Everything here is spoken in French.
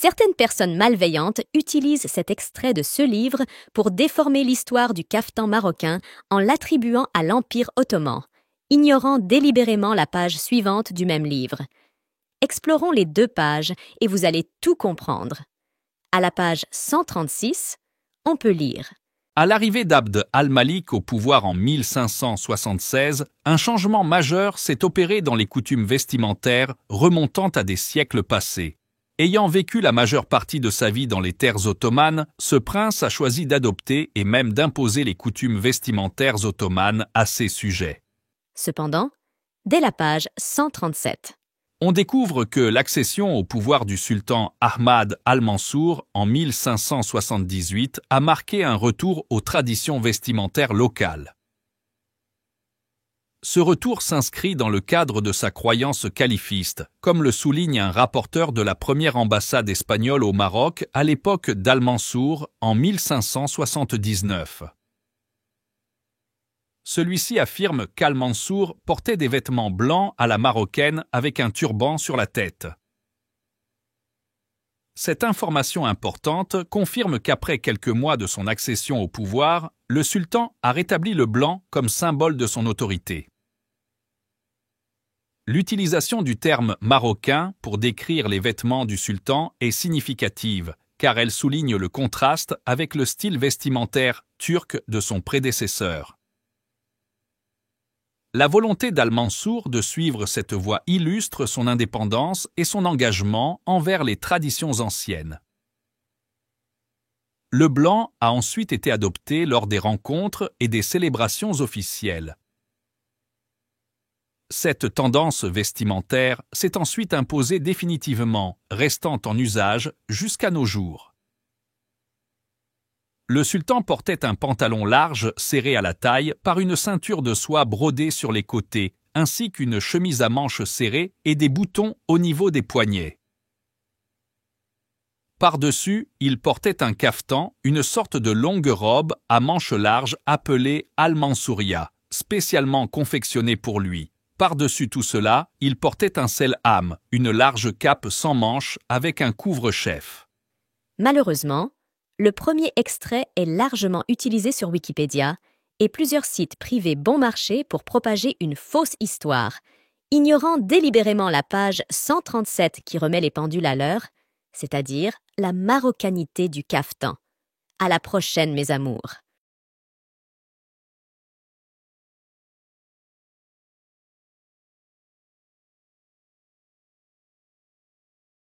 Certaines personnes malveillantes utilisent cet extrait de ce livre pour déformer l'histoire du caftan marocain en l'attribuant à l'Empire ottoman, ignorant délibérément la page suivante du même livre. Explorons les 2 pages et vous allez tout comprendre. À la page 136, on peut lire. À l'arrivée d'Abd al-Malik au pouvoir en 1576, un changement majeur s'est opéré dans les coutumes vestimentaires remontant à des siècles passés. Ayant vécu la majeure partie de sa vie dans les terres ottomanes, ce prince a choisi d'adopter et même d'imposer les coutumes vestimentaires ottomanes à ses sujets. Cependant, dès la page 137, on découvre que l'accession au pouvoir du sultan Ahmad al-Mansour en 1578 a marqué un retour aux traditions vestimentaires locales. Ce retour s'inscrit dans le cadre de sa croyance califiste, comme le souligne un rapporteur de la première ambassade espagnole au Maroc à l'époque d'Al-Mansour en 1579. Celui-ci affirme qu'Al-Mansour portait des vêtements blancs à la marocaine avec un turban sur la tête. Cette information importante confirme qu'après quelques mois de son accession au pouvoir, le sultan a rétabli le blanc comme symbole de son autorité. L'utilisation du terme « marocain » pour décrire les vêtements du sultan est significative, car elle souligne le contraste avec le style vestimentaire turc de son prédécesseur. La volonté d'Al-Mansour de suivre cette voie illustre son indépendance et son engagement envers les traditions anciennes. Le blanc a ensuite été adopté lors des rencontres et des célébrations officielles. Cette tendance vestimentaire s'est ensuite imposée définitivement, restant en usage jusqu'à nos jours. Le sultan portait un pantalon large serré à la taille par une ceinture de soie brodée sur les côtés, ainsi qu'une chemise à manches serrées et des boutons au niveau des poignets. Par-dessus, il portait un caftan, une sorte de longue robe à manches larges appelée al-Mansouria, spécialement confectionnée pour lui. Par-dessus tout cela, il portait un selham, une large cape sans manches avec un couvre-chef. Malheureusement, le premier extrait est largement utilisé sur Wikipédia et plusieurs sites privés bon marché pour propager une fausse histoire, ignorant délibérément la page 137 qui remet les pendules à l'heure, c'est-à-dire la marocanité du caftan. À la prochaine, mes amours.